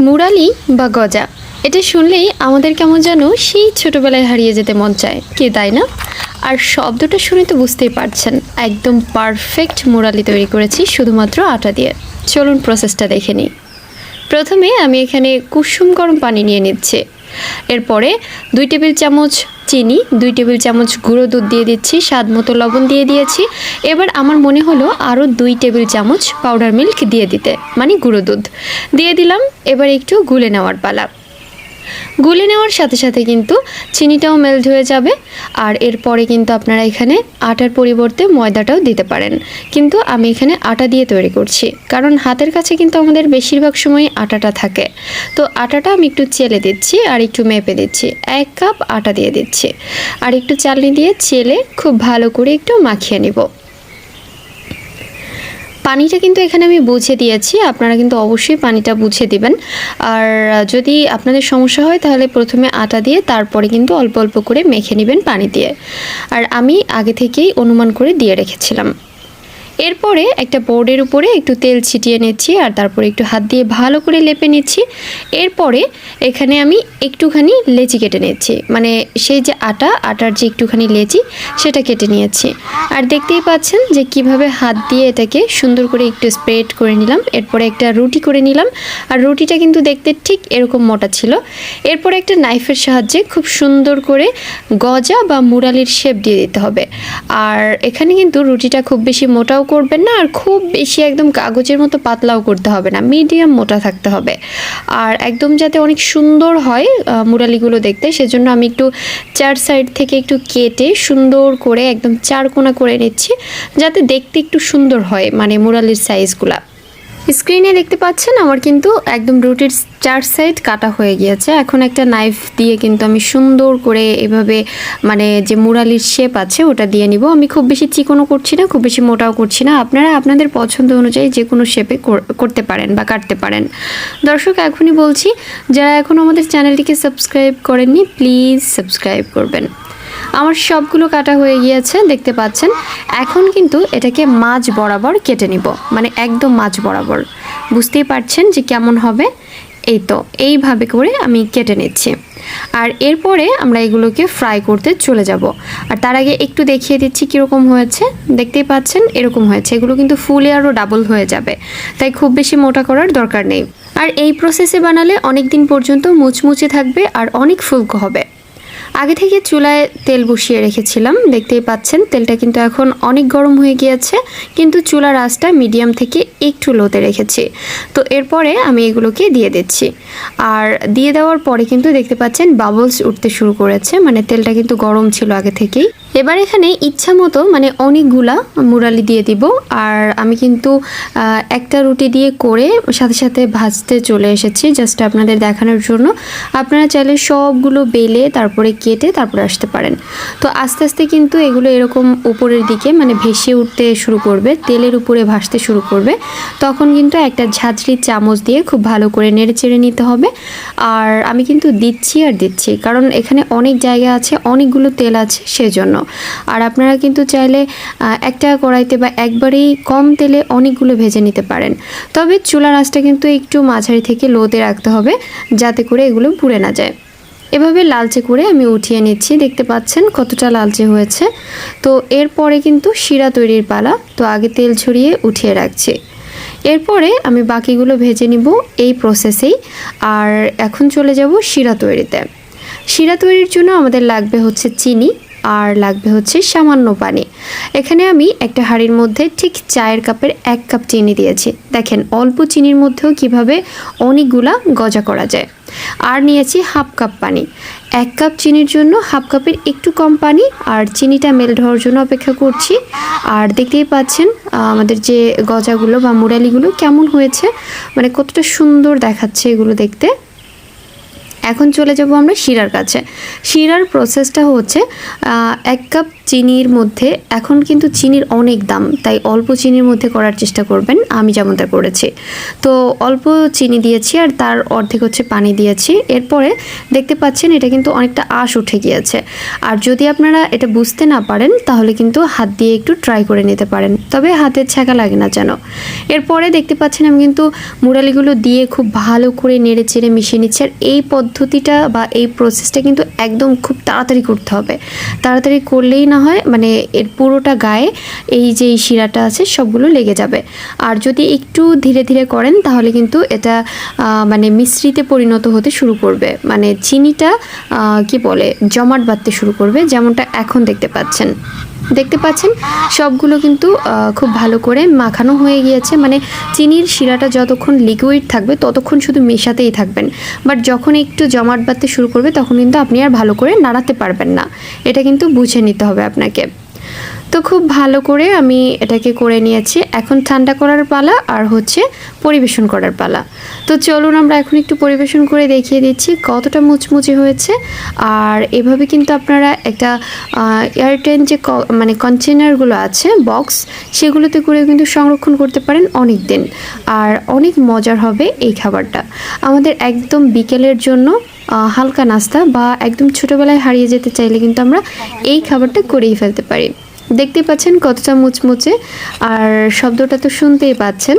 মুরালি বা গজা এটা শুনলেই আমাদের কেমন যেন সেই ছোটোবেলায় হারিয়ে যেতে মন চায়, কি তাই না? আর শব্দটা শুনে তো বুঝতেই পারছেন, একদম পারফেক্ট মুরালি তৈরি করেছি শুধুমাত্র আটা দিয়ে। চলুন প্রসেসটা দেখে নিই। প্রথমে আমি এখানে কুসুম গরম পানি নিয়ে নিচ্ছি। এরপরে 2 টেবিল চামচ চিনি, 2 টেবিল চামচ গুঁড়ো দুধ দিয়ে দিচ্ছি, স্বাদ মতো লবণ দিয়ে দিয়েছি। এবার আমার মনে হলো আরও 2 টেবিল চামচ পাউডার মিল্ক দিয়ে দিতে, মানে গুঁড়ো দুধ দিয়ে দিলাম। এবার একটু গুলে নেওয়ার পালা। গুলে নেওয়ার সাথে সাথে কিন্তু চিনিটাও মেল্ট হয়ে যাবে। আর এরপরে কিন্তু আপনারা এখানে আটার পরিবর্তে ময়দাটাও দিতে পারেন, কিন্তু আমি এখানে আটা দিয়ে তৈরি করছি, কারণ হাতের কাছে কিন্তু আমাদের বেশিরভাগ সময় আটাটা থাকে। তো আটাটা আমি একটু চেলে দিচ্ছি আর একটু মেপে দিচ্ছি। 1 কাপ আটা দিয়ে দিচ্ছি আর একটু চালনি দিয়ে চেলে খুব ভালো করে একটু মাখিয়ে নিব। পানিটা কিন্তু এখানে আমি বুঝে দিয়েছি, আপনারা কিন্তু অবশ্যই পানিটা বুঝে দিবেন। আর যদি আপনাদের সমস্যা হয় তাহলে প্রথমে আটা দিয়ে তারপরে কিন্তু অল্প অল্প করে মেখে নেবেন পানি দিয়ে। আর আমি আগে থেকেই অনুমান করে দিয়ে রেখেছিলাম। এরপরে একটা বোর্ডের উপরে একটু তেল ছিটিয়ে নিচ্ছি আর তারপরে একটু হাত দিয়ে ভালো করে লেপে নিচ্ছি। এরপরে এখানে আমি একটুখানি লেচি কেটে নিচ্ছি, মানে সেই যে আটার যে একটুখানি লেচি সেটা কেটে নিয়েছি। আর দেখতেই পাচ্ছেন যে কিভাবে হাত দিয়ে এটাকে সুন্দর করে একটু স্প্রেড করে নিলাম। এরপরে একটা রুটি করে নিলাম, আর রুটিটা কিন্তু দেখতে ঠিক এরকম মোটা ছিল। এরপরে একটা নাইফের সাহায্যে খুব সুন্দর করে গজা বা মুরালির শেপ দিয়ে দিতে হবে। আর এখানে কিন্তু রুটিটা খুব বেশি মোটাও করবেন না, আর খুব বেশি একদম কাগজের মতো পাতলাও করতে হবে না, মিডিয়াম মোটা থাকতে হবে। আর একদম যাতে অনেক সুন্দর হয় মুরালিগুলো দেখতে, সেজন্য আমি একটু 4 সাইড থেকে একটু কেটে সুন্দর করে একদম 4 কোণা করে নিচ্ছি, যাতে দেখতে একটু সুন্দর হয়, মানে মুরালির সাইজগুলা। স্ক্রিনে দেখতে পাচ্ছেন আমার কিন্তু একদম রুটির 4 সাইড কাটা হয়ে গিয়েছে। এখন একটা নাইফ দিয়ে কিন্তু আমি সুন্দর করে এভাবে, মানে যে মুরালির শেপ আছে ওটা দিয়ে নিব। আমি খুব বেশি চিকনও করছি না, খুব বেশি মোটাও করছি না। আপনারা আপনাদের পছন্দ অনুযায়ী যে কোনো শেপে করতে পারেন বা কাটতে পারেন। দর্শক, এখনই বলছি, যারা এখনও আমাদের চ্যানেলটিকে সাবস্ক্রাইব করেননি প্লিজ সাবস্ক্রাইব করবেন। আমার সবগুলো কাটা হয়ে গিয়েছে, দেখতে পাচ্ছেন। এখন কিন্তু এটাকে মাঝ বরাবর কেটে নিব, মানে একদম মাঝ বরাবর। বুঝতেই পারছেন যে কেমন হবে। এই তো এইভাবে করে আমি কেটে নিচ্ছি। আর এরপরে আমরা এগুলোকে ফ্রাই করতে চলে যাব। আর তার আগে একটু দেখিয়ে দিচ্ছি কীরকম হয়েছে। দেখতেই পাচ্ছেন এরকম হয়েছে। এগুলো কিন্তু ফুলে আরও ডাবল হয়ে যাবে, তাই খুব বেশি মোটা করার দরকার নেই। আর এই প্রসেসে বানালে অনেক দিন পর্যন্ত মুচমুচে থাকবে আর অনেক ফুলকো হবে। আগে থেকে চুলায় তেল বসিয়ে রেখেছিলাম, দেখতেই পাচ্ছেন তেলটা কিন্তু এখন অনেক গরম হয়ে গিয়েছে, কিন্তু চুলার আঁচটা মিডিয়াম থেকে একটু লোতে রেখেছি। তো এরপরে আমি এগুলোকে দিয়ে দিচ্ছি। আর দিয়ে দেওয়ার পরে কিন্তু দেখতে পাচ্ছেন বাবলস উঠতে শুরু করেছে, মানে তেলটা কিন্তু গরম ছিল আগে থেকেই। এবার এখানে ইচ্ছা মতো মানে অনেকগুলা মুরালি দিয়ে দিব। আর আমি কিন্তু একটা রুটি দিয়ে করে সাথে সাথে ভাজতে চলে এসেছি, জাস্ট আপনাদের দেখানোর জন্য। আপনারা চাইলে সবগুলো বেলে তারপরে কেটে তারপরে আসতে পারেন। তো আস্তে আস্তে কিন্তু এগুলো এরকম উপরের দিকে মানে ভেসে উঠতে শুরু করবে, তেলের উপরে ভাসতে শুরু করবে। তখন কিন্তু একটা ঝাঁঝরি চামচ দিয়ে খুব ভালো করে নেড়ে চেড়ে নিতে হবে। আর আমি কিন্তু দিচ্ছি আর দিচ্ছি, কারণ এখানে অনেক জায়গা আছে, অনেকগুলো তেল আছে সেজন্য। আর আপনারা কিন্তু চাইলে একটা কড়াইতে বা একবারেই কম তেলে অনেকগুলো ভেজে নিতে পারেন। তবে চুলার আঁচটা কিন্তু একটু মাঝারি থেকে লোতে রাখতে হবে, যাতে করে এগুলো পুড়ে না যায়। এভাবে লালচে করে আমি উঠিয়ে নিচ্ছি, দেখতে পাচ্ছেন কতটা লালচে হয়েছে। তো এরপরে কিন্তু শিরা তৈরির পালা। তো আগে তেল ছড়িয়ে উঠিয়ে রাখছি, এরপরে আমি বাকিগুলো ভেজে নিব এই প্রসেসেই। আর এখন চলে যাব শিরা তৈরিতে। শিরা তৈরির জন্য আমাদের লাগবে হচ্ছে চিনি, আর লাগবে হচ্ছে সামান্য পানি। এখানে আমি একটা হাঁড়ির মধ্যে ঠিক চায়ের কাপের 1 কাপ চিনি দিয়েছি। দেখেন অল্প চিনির মধ্যেও কিভাবে অনেকগুলা গজা করা যায়। আর নিয়েছি 1/2 কাপ পানি। 1 কাপ চিনির জন্য 1/2 কাপের একটু কম পানি। আর চিনিটা মেল্ট হওয়ার জন্য অপেক্ষা করছি। আর দেখতেই পাচ্ছেন আমাদের যে গজাগুলো বা মুরালিগুলো কেমন হয়েছে, মানে কতটা সুন্দর দেখাচ্ছে এগুলো দেখতে। এখন চলে যাব আমরা শিরার কাছে। শিরার প্রসেসটা হচ্ছে 1 কাপ চিনির মধ্যে, এখন কিন্তু চিনির অনেক দাম, তাই অল্প চিনির মধ্যে করার চেষ্টা করবেন, আমি যেমনটা করেছি। তো অল্প চিনি দিয়েছি আর তার অর্ধেক হচ্ছে পানি দিয়েছি। এরপরে দেখতে পাচ্ছেন এটা কিন্তু অনেকটা আঁশ উঠে গিয়েছে। আর যদি আপনারা এটা বুঝতে না পারেন তাহলে কিন্তু হাত দিয়ে একটু ট্রাই করে নিতে পারেন, তবে হাতের ছ্যাঁকা লাগে না যেন। এরপরে দেখতে পাচ্ছেন আমি কিন্তু মুরালিগুলো দিয়ে খুব ভালো করে নেড়ে চেড়ে মিশিয়ে নিচ্ছি। আর এই পদ্ধতিটা বা এই প্রসেসটা কিন্তু একদম খুব তাড়াতাড়ি করতে হবে, তাড়াতাড়ি করলেই না হয় মানে এর পুরোটা গায়ে এই যে শিরাটা আছে সবগুলো লেগে যাবে। আর যদি একটু ধীরে ধীরে করেন তাহলে কিন্তু এটা মানে মিশ্রিতে পরিণত হতে শুরু করবে, মানে চিনিটা কি বলে জমাট বাঁধতে শুরু করবে, যেমনটা এখন দেখতে পাচ্ছেন। সবগুলো কিন্তু খুব ভালো করে মাখানো হয়ে গিয়েছে। মানে চিনির শিরাটা যতক্ষণ লিকুইড থাকবে ততক্ষণ শুধু মেশাতেই থাকবেন, বাট যখন একটু জমাট বাঁধতে শুরু করবে তখন কিন্তু আপনি আর ভালো করে নাড়াতে পারবেন না, এটা কিন্তু বুঝে নিতে হবে আপনাকে। তো খুব ভালো করে আমি এটাকে করে নিয়েছি। এখন ঠান্ডা করার পালা আর হচ্ছে পরিবেশন করার পালা। তো চলুন আমরা এখন একটু পরিবেশন করে দেখিয়ে দিচ্ছি কতটা মুচমুচে হয়েছে। আর এভাবে কিন্তু আপনারা একটা এয়ারটাইট যে মানে কন্টেনারগুলো আছে বক্স, সেগুলোতে করে কিন্তু সংরক্ষণ করতে পারেন অনেক দিন, আর অনেক মজার হবে এই খাবারটা। আমাদের একদম বিকেলের জন্য হালকা নাস্তা বা একদম ছোটোবেলায় হারিয়ে যেতে চাইলে কিন্তু আমরা এই খাবারটা করেই ফেলতে পারি। দেখতে পাচ্ছেন কতটা মুচমুচে, আর শব্দটা তো শুনতেই পাচ্ছেন।